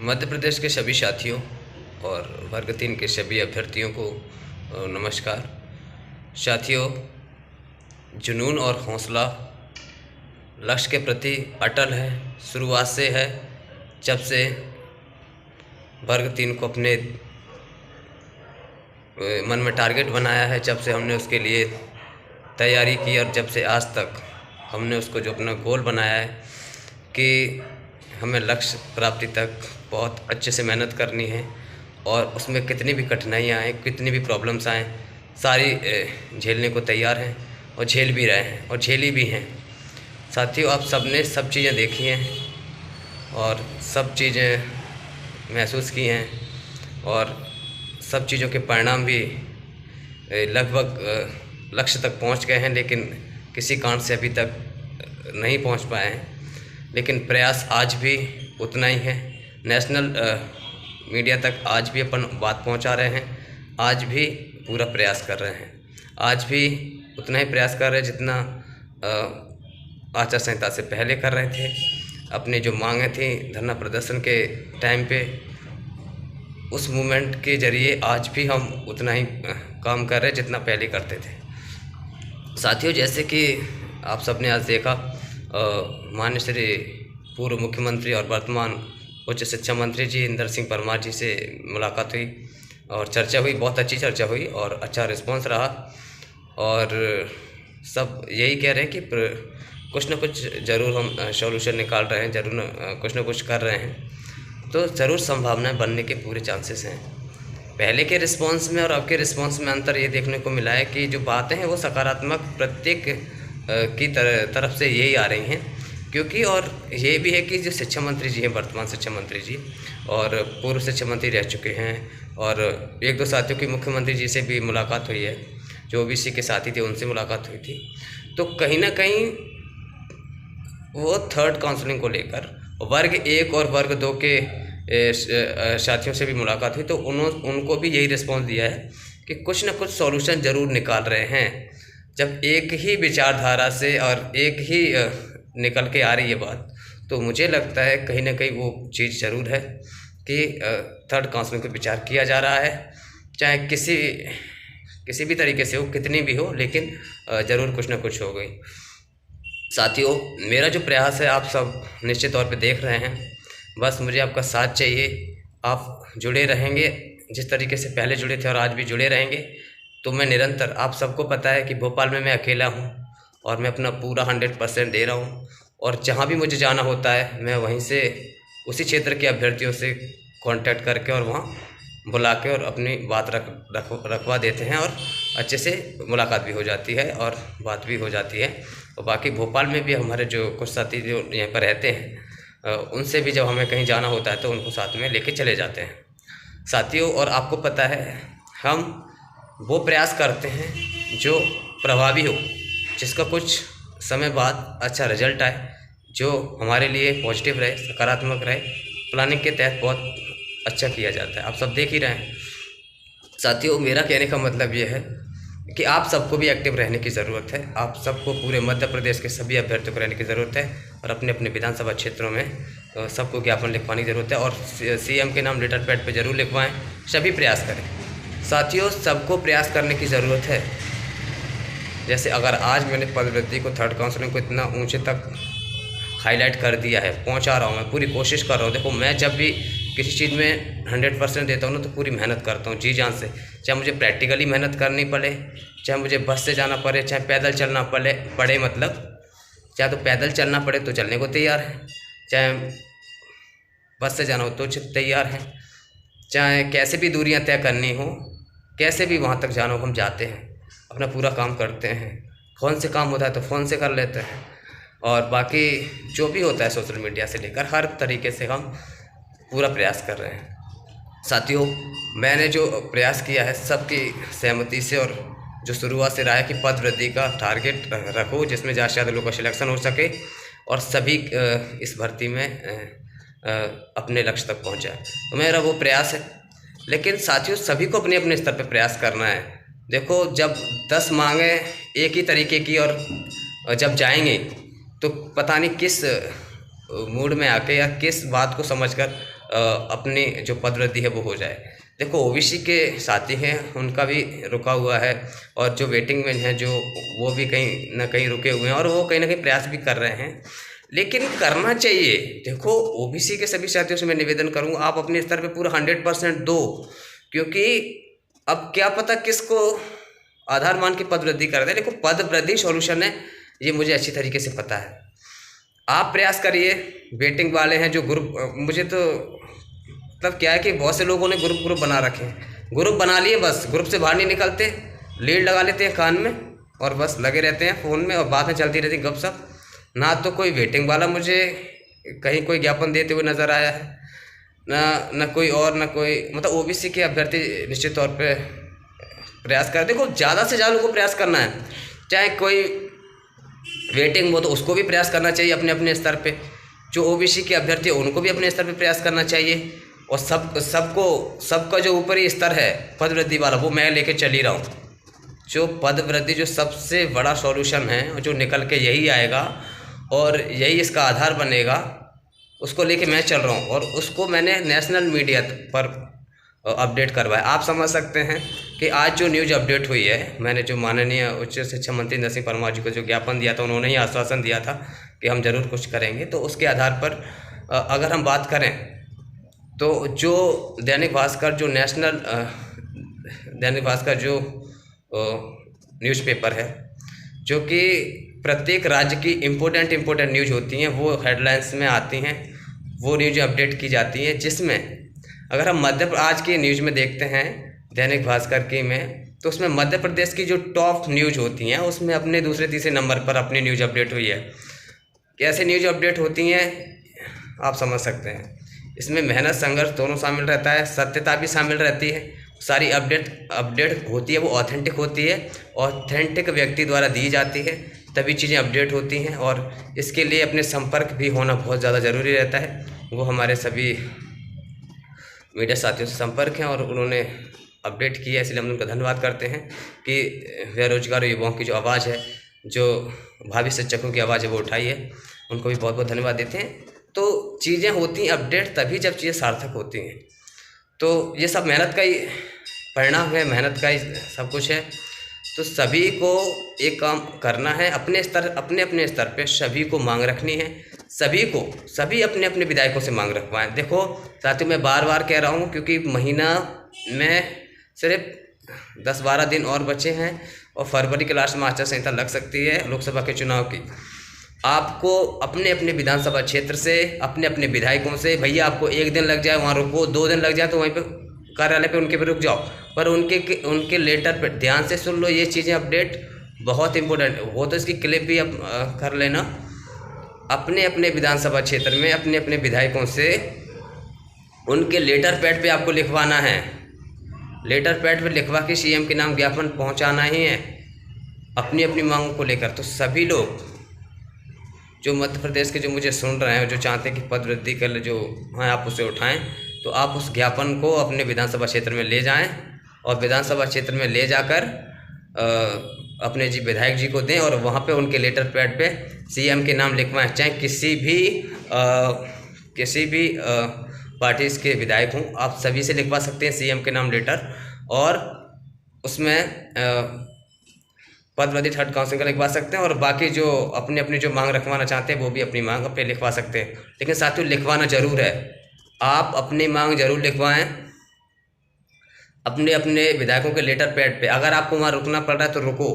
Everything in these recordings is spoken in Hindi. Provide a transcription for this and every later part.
मध्य प्रदेश के सभी साथियों और वर्ग 3 के सभी अभ्यर्थियों को नमस्कार। साथियों, जुनून और हौसला लक्ष्य के प्रति अटल है, शुरुआत से है। जब से वर्ग 3 को अपने मन में टारगेट बनाया है, जब से हमने उसके लिए तैयारी की और जब से आज तक हमने उसको जो अपना गोल बनाया है कि हमें लक्ष्य प्राप्ति तक बहुत अच्छे से मेहनत करनी है और उसमें कितनी भी कठिनाइयाँ आएँ, कितनी भी प्रॉब्लम्स आएँ, सारी झेलने को तैयार हैं और झेल भी रहे हैं और झेली भी हैं। साथियों, आप सबने सब चीज़ें देखी हैं और सब चीज़ें महसूस की हैं और सब चीज़ों के परिणाम भी लगभग लक्ष्य तक पहुंच गए हैं, लेकिन किसी कारण से अभी तक नहीं पहुंच पाए हैं। लेकिन प्रयास आज भी उतना ही है। नेशनल मीडिया तक आज भी अपन बात पहुंचा रहे हैं, आज भी पूरा प्रयास कर रहे हैं, आज भी उतना ही प्रयास कर रहे हैं जितना आचार संहिता से पहले कर रहे थे। अपनी जो मांगें थी धरना प्रदर्शन के टाइम पे, उस मूवमेंट के ज़रिए आज भी हम उतना ही काम कर रहे हैं जितना पहले करते थे। साथियों, जैसे कि आप सबने आज देखा, माननीय श्री पूर्व मुख्यमंत्री और वर्तमान उच्च शिक्षा मंत्री जी इंदर सिंह परमार जी से मुलाकात हुई और चर्चा हुई, बहुत अच्छी चर्चा हुई और अच्छा रिस्पांस रहा। और सब यही कह रहे हैं कि कुछ ना कुछ ज़रूर हम सॉल्यूशन निकाल रहे हैं, ज़रूर कुछ ना कुछ कर रहे हैं, तो ज़रूर संभावनाएं बनने के पूरे चांसेस हैं। पहले के रिस्पांस में और अब के रिस्पांस में अंतर ये देखने को मिला है कि जो बातें हैं वो सकारात्मक प्रत्येक की तरफ से यही आ रही हैं, क्योंकि और ये भी है कि जो शिक्षा मंत्री जी हैं, वर्तमान शिक्षा मंत्री जी और पूर्व शिक्षा मंत्री रह चुके हैं, और एक दो साथियों की मुख्यमंत्री जी से भी मुलाकात हुई है, जो ओबीसी के साथी थे उनसे मुलाकात हुई थी। तो कहीं ना कहीं वो थर्ड काउंसलिंग को लेकर वर्ग 1 और वर्ग 2 के साथियों से भी मुलाकात हुई, तो उनको भी यही रिस्पॉन्स दिया है कि कुछ ना कुछ सॉल्यूशन ज़रूर निकाल रहे हैं। जब एक ही विचारधारा से और एक ही निकल के आ रही है बात, तो मुझे लगता है कहीं ना कहीं वो चीज़ ज़रूर है कि थर्ड काउंसलिंग पर विचार किया जा रहा है, चाहे किसी भी तरीके से हो, कितनी भी हो, लेकिन ज़रूर कुछ ना कुछ हो गई। साथियों, मेरा जो प्रयास है आप सब निश्चित तौर पे देख रहे हैं, बस मुझे आपका साथ चाहिए। आप जुड़े रहेंगे जिस तरीके से पहले जुड़े थे और आज भी जुड़े रहेंगे, तो मैं निरंतर, आप सबको पता है कि भोपाल में मैं अकेला हूं और मैं अपना पूरा 100% दे रहा हूं, और जहां भी मुझे जाना होता है मैं वहीं से उसी क्षेत्र के अभ्यर्थियों से कांटेक्ट करके और वहाँ बुला के और अपनी बात रखवा देते हैं और अच्छे से मुलाकात भी हो जाती है और बात भी हो जाती है। और बाकी भोपाल में भी हमारे जो कुछ साथी जो यहाँ पर रहते हैं, उनसे भी जब हमें कहीं जाना होता है तो उनको साथ में लेके चले जाते हैं। साथियों, और आपको पता है हम वो प्रयास करते हैं जो प्रभावी हो, जिसका कुछ समय बाद अच्छा रिजल्ट आए, जो हमारे लिए पॉजिटिव रहे, सकारात्मक रहे। प्लानिंग के तहत बहुत अच्छा किया जाता है, आप सब देख ही रहे हैं। साथियों, मेरा कहने का मतलब ये है कि आप सबको भी एक्टिव रहने की ज़रूरत है। आप सबको, पूरे मध्य प्रदेश के सभी अभ्यर्थियों को रहने की ज़रूरत है और अपने अपने विधानसभा क्षेत्रों में सबको ज्ञापन लिखवाने की ज़रूरत है और सीएम के नाम लेटर पैड पे ज़रूर लिखवाएं। सभी प्रयास करें साथियों, सबको प्रयास करने की ज़रूरत है। जैसे अगर आज मैंने पदवृद्धि को, थर्ड काउंसलिंग को इतना ऊँचे तक हाईलाइट कर दिया है, पहुँचा रहा हूँ, मैं पूरी कोशिश कर रहा हूँ। देखो, मैं जब भी किसी चीज़ में 100% देता हूँ ना, तो पूरी मेहनत करता हूँ जी जान से, चाहे मुझे प्रैक्टिकली मेहनत करनी पड़े, चाहे मुझे बस से जाना पड़े, चाहे पैदल चलना पड़े मतलब चाहे तो पैदल चलना पड़े तो चलने को तैयार है, चाहे बस से जाना हो तो तैयार हैं, चाहे कैसे भी दूरियां तय करनी हो, कैसे भी वहाँ तक जाना हो, हम जाते हैं, अपना पूरा काम करते हैं। फ़ोन से काम होता है तो फ़ोन से कर लेते हैं, और बाकी जो भी होता है सोशल मीडिया से लेकर हर तरीके से हम पूरा प्रयास कर रहे हैं। साथियों, मैंने जो प्रयास किया है सबकी सहमति से, और जो शुरुआत से रहा है कि पद वृद्धि का टारगेट रखो जिसमें ज़्यादा से ज़्यादा लोगों का सिलेक्शन हो सके और सभी इस भर्ती में अपने लक्ष्य तक पहुंच जाए, तो मेरा वो प्रयास है। लेकिन साथियों, सभी को अपने अपने स्तर पर प्रयास करना है। देखो, जब 10 मांगे एक ही तरीके की और जब जाएंगे तो पता नहीं किस मूड में आके या किस बात को समझकर अपनी जो पदवृद्धि है वो हो जाए। देखो ओबीसी के साथी हैं, उनका भी रुका हुआ है, और जो वेटिंग में हैं जो, वो भी कहीं ना कहीं रुके हुए हैं, और वो कहीं ना कहीं प्रयास भी कर रहे हैं, लेकिन करना चाहिए। देखो ओबीसी के सभी साथियों से मैं निवेदन करूँगा, आप अपने स्तर पे पूरा 100% दो, क्योंकि अब क्या पता किसको आधार मान के पद वृद्धि कर दे। देखो पद वृद्धि सॉल्यूशन है, ये मुझे अच्छी तरीके से पता है। आप प्रयास करिए। वेटिंग वाले हैं जो ग्रुप, मुझे तो मतलब क्या है कि बहुत से लोगों ने ग्रुप बना रखे हैं, ग्रुप बना लिए, बस ग्रुप से बाहर नहीं निकलते, लीड लगा लेते हैं कान में और बस लगे रहते हैं फ़ोन में, और बाद में चलती रहती गपशप। ना तो कोई वेटिंग वाला मुझे कहीं कोई ज्ञापन देते हुए नज़र आया है, ना कोई और, ना कोई मतलब ओबीसी के अभ्यर्थी निश्चित तौर पे प्रयास करें। देखो ज़्यादा से ज़्यादा लोगों को प्रयास करना है, चाहे कोई वेटिंग हो तो उसको भी प्रयास करना चाहिए अपने अपने स्तर पे, जो ओबीसी के अभ्यर्थी है उनको भी अपने स्तर पे प्रयास करना चाहिए, और सबका जो ऊपरी स्तर है पद वृद्धि वाला वो मैं लेके चल ही रहा हूँ। जो पद वृद्धि जो सबसे बड़ा सॉल्यूशन है, जो निकल के यही आएगा और यही इसका आधार बनेगा, उसको लेके मैं चल रहा हूँ, और उसको मैंने नेशनल मीडिया पर अपडेट करवाया। आप समझ सकते हैं कि आज जो न्यूज़ अपडेट हुई है, मैंने जो माननीय उच्च शिक्षा मंत्री नरसिंह परमार जी को जो ज्ञापन दिया था, उन्होंने ही आश्वासन दिया था कि हम ज़रूर कुछ करेंगे। तो उसके आधार पर अगर हम बात करें तो जो दैनिक भास्कर जो नेशनल दैनिक भास्कर जो न्यूज़पेपर है, जो कि प्रत्येक राज्य की इम्पोर्टेंट न्यूज़ होती हैं वो हेडलाइंस में आती हैं, वो न्यूज़ अपडेट की जाती हैं, जिसमें अगर हम आज की न्यूज़ में देखते हैं दैनिक भास्कर की में, तो उसमें मध्य प्रदेश की जो टॉप न्यूज़ होती हैं उसमें अपने दूसरे तीसरे नंबर पर अपनी न्यूज़ अपडेट हुई है। कैसे न्यूज़ अपडेट होती हैं आप समझ सकते हैं। इसमें मेहनत संघर्ष दोनों शामिल रहता है, सत्यता भी शामिल रहती है, सारी अपडेट होती है वो ऑथेंटिक होती है, ऑथेंटिक व्यक्ति द्वारा दी जाती है, तभी चीज़ें अपडेट होती हैं। और इसके लिए अपने संपर्क भी होना बहुत ज़्यादा ज़रूरी रहता है। वो हमारे सभी मीडिया साथियों से संपर्क हैं और उन्होंने अपडेट किया, इसलिए हम उनका धन्यवाद करते हैं कि बेरोजगार युवाओं की जो आवाज़ है, जो भावी शिक्षकों की आवाज़ है वो उठाई है, उनको भी बहुत बहुत धन्यवाद देते हैं। तो चीज़ें होती हैं अपडेट तभी जब चीज़ें सार्थक होती हैं। तो ये सब मेहनत का ही परिणाम है, मेहनत का ही सब कुछ है। तो सभी को एक काम करना है, अपने अपने स्तर पे सभी को मांग रखनी है, सभी अपने अपने विधायकों से मांग रखवाएं। देखो साथियों, मैं बार बार कह रहा हूँ क्योंकि महीना में सिर्फ 10-12 दिन और बचे हैं और फरवरी के लास्ट में आचार संहिता लग सकती है लोकसभा के चुनाव की। आपको अपने अपने विधानसभा क्षेत्र से, अपने अपने विधायकों से, भैया आपको 1 दिन लग जाए वहाँ रुको, 2 दिन लग जाए तो वहीं पे कार्यालय पे उनके पे रुक जाओ, पर उनके लेटर पे ध्यान से सुन लो। ये चीज़ें अपडेट बहुत इंपॉर्टेंट हो, तो इसकी क्लिप भी अब कर लेना। अपने अपने विधानसभा क्षेत्र में अपने अपने विधायकों से उनके लेटर पैड पे आपको लिखवाना है, लेटर पैड पे लिखवा के सीएम के नाम ज्ञापन पहुंचाना ही है अपनी अपनी मांगों को लेकर। तो सभी लोग जो मध्य प्रदेश के जो मुझे सुन रहे हैं, जो चाहते हैं कि पद वृद्धि कर जो हैं आप उसे उठाएं, तो आप उस ज्ञापन को अपने विधानसभा क्षेत्र में ले जाएं और विधानसभा क्षेत्र में ले जाकर अपने विधायक जी को दें और वहाँ पे उनके लेटर पैड पे सीएम के नाम लिखवाएं। चाहे किसी भी पार्टी के विधायक हों, आप सभी से लिखवा सकते हैं सीएम के नाम लेटर, और उसमें पद वृद्धि थर्ड काउंसिल का लिखवा सकते हैं, और बाकी जो अपनी अपनी जो मांग रखवाना चाहते हैं वो भी अपनी मांग अपने लिखवा सकते हैं। लेकिन साथियों, लिखवाना जरूर है, आप अपनी मांग जरूर लिखवाएं अपने अपने विधायकों के लेटर पैड पे। अगर आपको वहाँ रुकना पड़ रहा है तो रुको,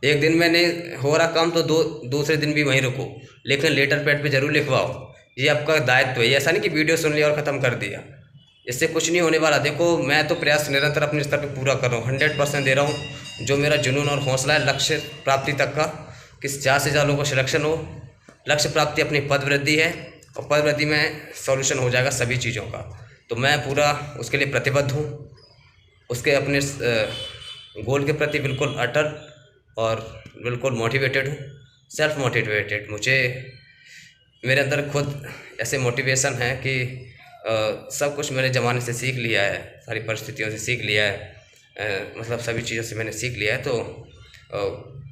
1 दिन में नहीं हो रहा काम तो दूसरे दिन भी वहीं रुको, लेकिन लेटर पैड पे जरूर लिखवाओ। ये आपका दायित्व है। ऐसा नहीं कि वीडियो सुन लिया और ख़त्म कर दिया, इससे कुछ नहीं होने वाला। देखो मैं तो प्रयास निरंतर अपने स्तर पे पूरा कर रहा हूँ, 100% दे रहा हूँ। जो मेरा जुनून और हौसला है लक्ष्य प्राप्ति तक का, कि ज़्यादा से ज़्यादा लोगों को सिलेक्शन हो, लक्ष्य प्राप्ति अपनी पद वृद्धि है, और पद वृद्धि में सॉल्यूशन हो जाएगा सभी चीज़ों का। तो मैं पूरा उसके लिए प्रतिबद्ध हूँ, उसके अपने गोल के प्रति बिल्कुल अटल और बिल्कुल मोटिवेटेड हूँ, सेल्फ मोटिवेटेड। मेरे अंदर खुद ऐसे मोटिवेशन है कि सब कुछ मैंने ज़माने से सीख लिया है, सारी परिस्थितियों से सीख लिया है, मतलब सभी चीज़ों से मैंने सीख लिया है। तो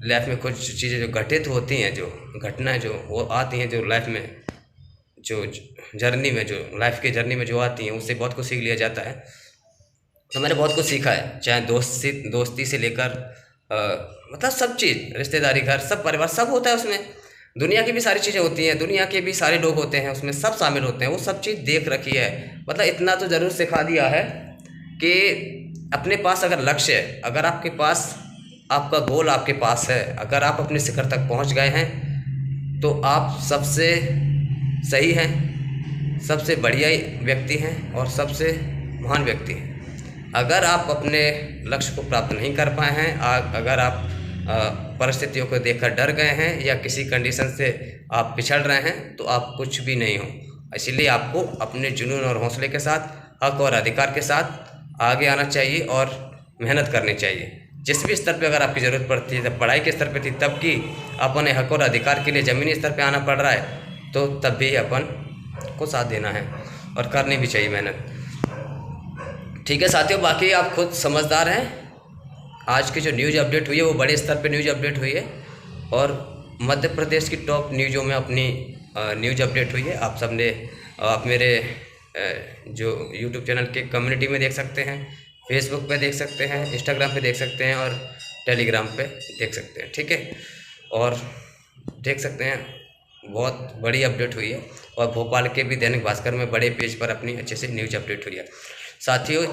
लाइफ में कुछ चीज़ें जो घटित होती हैं, जो घटनाएं जो वो आती हैं, जो लाइफ में जो जर्नी में, जो लाइफ की जर्नी में जो आती हैं, उससे बहुत कुछ सीख लिया जाता है। तो मैंने बहुत कुछ सीखा है, चाहे दोस्ती से लेकर मतलब सब चीज़, रिश्तेदारी, घर, सब परिवार, सब होता है उसमें। दुनिया की भी सारी चीज़ें होती हैं, दुनिया के भी सारे लोग होते हैं उसमें, सब शामिल होते हैं, वो सब चीज़ देख रखी है। मतलब इतना तो ज़रूर सिखा दिया है कि अपने पास अगर लक्ष्य है, अगर आपके पास आपका गोल आपके पास है, अगर आप अपने शिखर तक पहुंच गए हैं, तो आप सबसे सही हैं, सबसे बढ़िया व्यक्ति हैं और सबसे महान व्यक्ति हैं। अगर आप अपने लक्ष्य को प्राप्त नहीं कर पाए हैं, अगर आप परिस्थितियों को देखकर डर गए हैं या किसी कंडीशन से आप पिछड़ रहे हैं, तो आप कुछ भी नहीं हो। इसीलिए आपको अपने जुनून और हौसले के साथ, हक और अधिकार के साथ आगे आना चाहिए और मेहनत करनी चाहिए। जिस भी स्तर पे अगर आपकी ज़रूरत पड़ती है, जब पढ़ाई के स्तर पे थी तब की, अपने हक और अधिकार के लिए ज़मीनी स्तर पे आना पड़ रहा है, तो तब भी अपन को साथ देना है और करनी भी चाहिए मेहनत। ठीक है साथियों, बाकी आप खुद समझदार हैं। आज की जो न्यूज़ अपडेट हुई है वो बड़े स्तर पे न्यूज़ अपडेट हुई है और मध्य प्रदेश की टॉप न्यूज़ों में अपनी न्यूज़ अपडेट हुई है। आप सब ने, आप मेरे जो यूट्यूब चैनल के कम्युनिटी में देख सकते हैं, फेसबुक पे देख सकते हैं, इंस्टाग्राम पे देख सकते हैं और टेलीग्राम पे देख सकते हैं। ठीक है, और देख सकते हैं बहुत बड़ी अपडेट हुई है और भोपाल के भी दैनिक भास्कर में बड़े पेज पर अपनी अच्छे से न्यूज़ अपडेट हुई है। साथियों,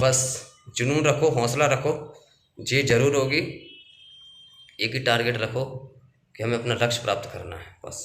बस जुनून रखो, हौसला रखो, जी जरूर होगी। एक ही टारगेट रखो कि हमें अपना लक्ष्य प्राप्त करना है, बस।